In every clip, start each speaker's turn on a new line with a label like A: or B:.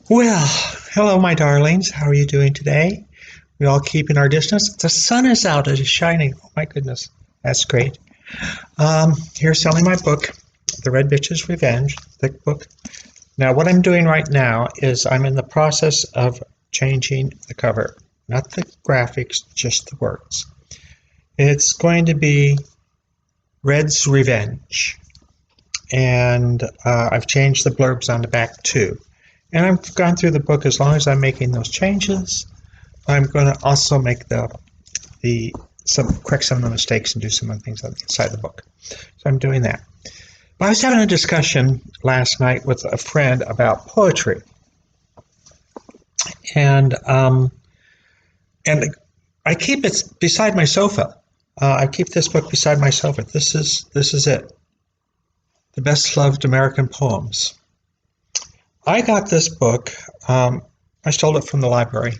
A: Well, hello, my darlings. How are you doing today? We all keeping our distance. The sun is out. It is shining. Oh my goodness, that's great. Here's selling my book, The Red Bitch's Revenge, thick book. Now, what I'm doing right now is I'm in the process of changing the cover, not the graphics, just the words. It's going to be Red's Revenge, and I've changed the blurbs on the back too. And I've gone through the book as long as I'm making those changes. I'm going to also make correct some of the mistakes and do some of the things inside the book. So I'm doing that. But I was having a discussion last night with a friend about poetry, and and I keep it beside my sofa. I keep this book beside my sofa. This is it. The best loved American poems. I got this book. I stole it from the library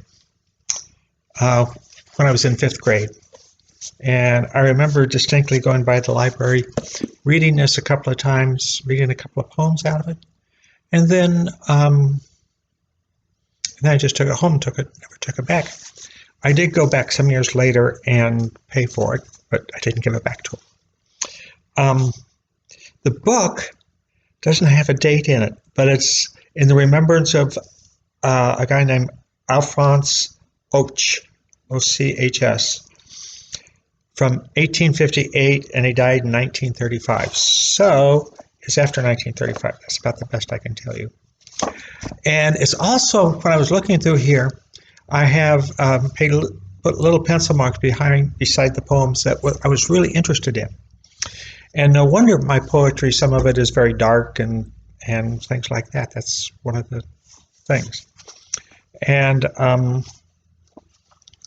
A: uh, when I was in fifth grade. And I remember distinctly going by the library, reading this a couple of times, reading a couple of poems out of it. And then I just took it home, never took it back. I did go back some years later and pay for it, but I didn't give it back to him. The book doesn't have a date in it, but it's in the remembrance of a guy named Alphonse Ochs, Ochs, from 1858, and he died in 1935. So it's after 1935. That's about the best I can tell you. And it's also, when I was looking through here, I have put little pencil marks beside the poems that I was really interested in. And no wonder my poetry, some of it is very dark and things like that. That's one of the things. And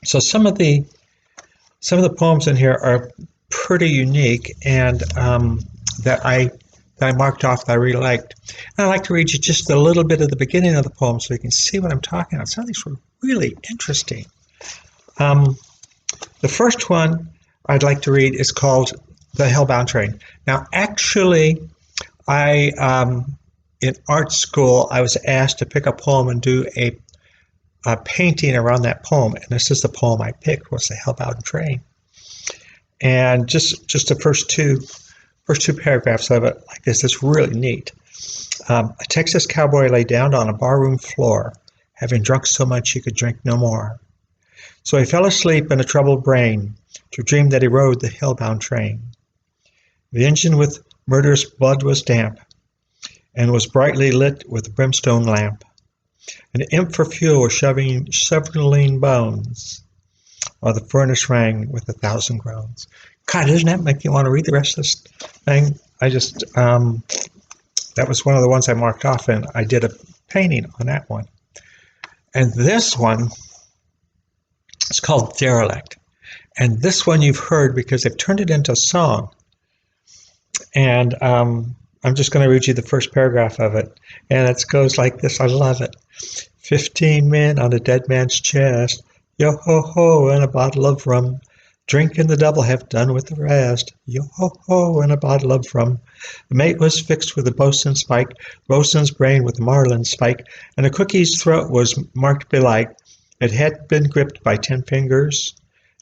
A: so some of the poems in here are pretty unique, and that I marked off that I really liked. And I'd like to read you just a little bit of the beginning of the poem so you can see what I'm talking about. Some of these were really interesting. The first one I'd like to read is called The Hellbound Train. Now, actually, in art school, I was asked to pick a poem and do a painting around that poem, and this is the poem I picked, was The Hellbound Train. And just the first two paragraphs of it, like this, is really neat. A Texas cowboy lay down on a barroom floor, having drunk so much he could drink no more. So he fell asleep in a troubled brain to dream that he rode the hellbound train. The engine with murderous blood was damp, and was brightly lit with a brimstone lamp. An imp for fuel was shoveling bones, while the furnace rang with 1,000 groans. God, doesn't that make you want to read the rest of this thing? That was one of the ones I marked off, and I did a painting on that one. And this one is called Derelict. And this one you've heard because they've turned it into a song. And I'm just going to read you the first paragraph of it. And it goes like this. I love it. 15 men on a dead man's chest. Yo ho ho, and a bottle of rum. Drink and the devil have done with the rest. Yo ho ho, and a bottle of rum. The mate was fixed with a bosun's spike, bosun's brain with a marlin spike, and the cookie's throat was marked belike. It had been gripped by 10 fingers,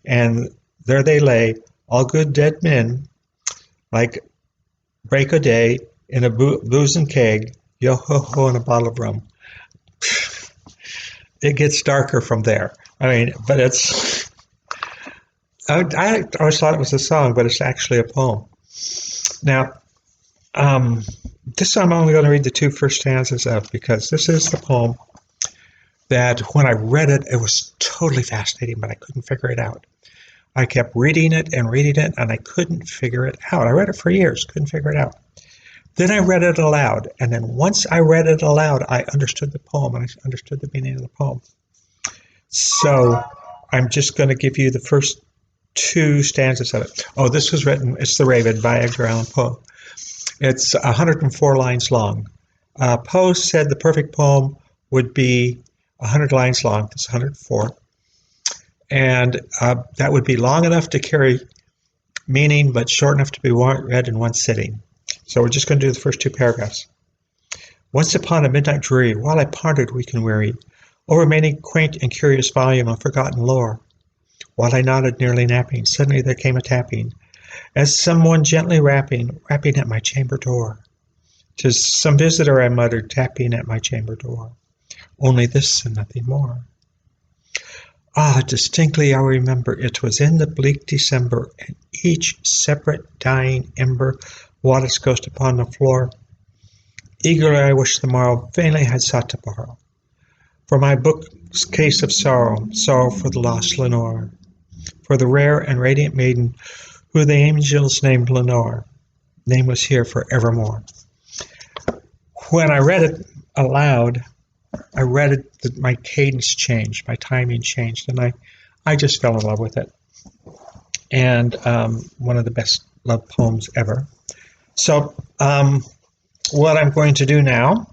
A: and there they lay, all good dead men, like break a day in a boozing keg. Yo ho ho, and a bottle of rum. It gets darker from there. I mean, but it's. I always thought it was a song, but it's actually a poem. Now, this time I'm only going to read the two first stanzas of, because this is the poem that when I read it, it was totally fascinating, but I couldn't figure it out. I kept reading it, and I couldn't figure it out. I read it for years, couldn't figure it out. Then I read it aloud, and then once I read it aloud, I understood the poem, and I understood the meaning of the poem. So I'm just going to give you the first two stanzas of it. Oh, this was written, it's The Raven by Edgar Allan Poe. It's 104 lines long. Poe said the perfect poem would be 100 lines long. It's 104. And that would be long enough to carry meaning, but short enough to be read in one sitting. So we're just going to do the first two paragraphs. Once upon a midnight dreary, while I pondered weak and weary over many quaint and curious volume of forgotten lore, while I nodded nearly napping, suddenly there came a tapping, as someone gently rapping at my chamber door. "'Tis some visitor," I muttered, tapping at my chamber door. Only this and nothing more. Ah, distinctly I remember it was in the bleak December, and each separate dying ember wrought its ghost upon the floor. Eagerly I wished the morrow, vainly had sought to borrow for my book's case of sorrow, sorrow for the lost Lenore, for the rare and radiant maiden who the angels named Lenore, nameless here for evermore. When I read it aloud, I read it that my cadence changed, my timing changed, and I just fell in love with it. And one of the best love poems ever. So what I'm going to do now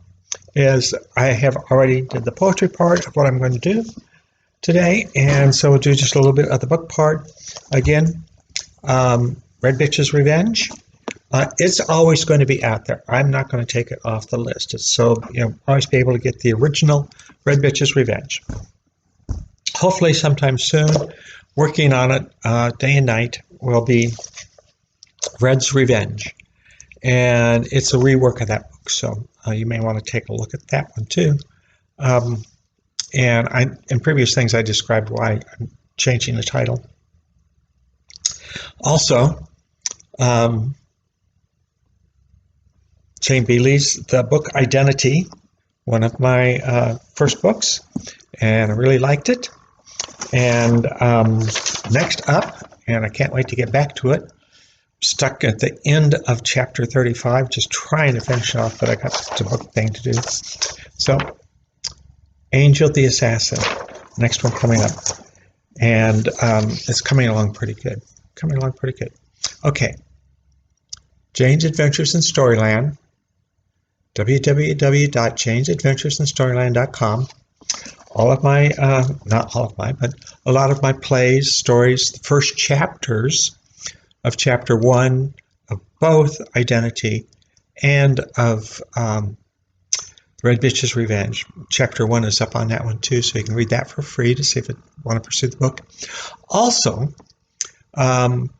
A: is I have already did the poetry part of what I'm going to do today, and so we'll do just a little bit of the book part. Again, Red Bitch's Revenge. It's always going to be out there. I'm not going to take it off the list. It's so always be able to get the original Red Bitch's Revenge. Hopefully sometime soon, working on it day and night, will be Red's Revenge. And it's a rework of that book, so you may want to take a look at that one too. And in previous things I described why I'm changing the title. Also, Jane Bealey's the book Identity, one of my first books, and I really liked it. And next up, and I can't wait to get back to it, stuck at the end of chapter 35, just trying to finish it off, but I got the book thing to do. So, Angel the Assassin, next one coming up. And it's coming along pretty good. Okay. Jane's Adventures in Storyland, www.janesadventuresinstoryland.com. All of my, not all of my, but a lot of my plays, stories, the first chapters of chapter 1 of both Identity and of Red Bitch's Revenge. Chapter 1 is up on that one too, so you can read that for free to see if you want to pursue the book. Also,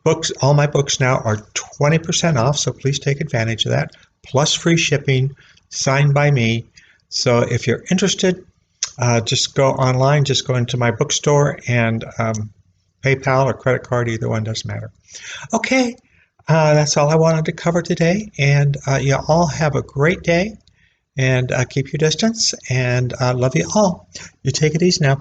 A: books. All my books now are 20% off, so please take advantage of that. Plus free shipping, signed by me. So if you're interested, just go online, just go into my bookstore, and PayPal or credit card, either one, doesn't matter. Okay, that's all I wanted to cover today, and you all have a great day, and keep your distance, and love you all. You take it easy now.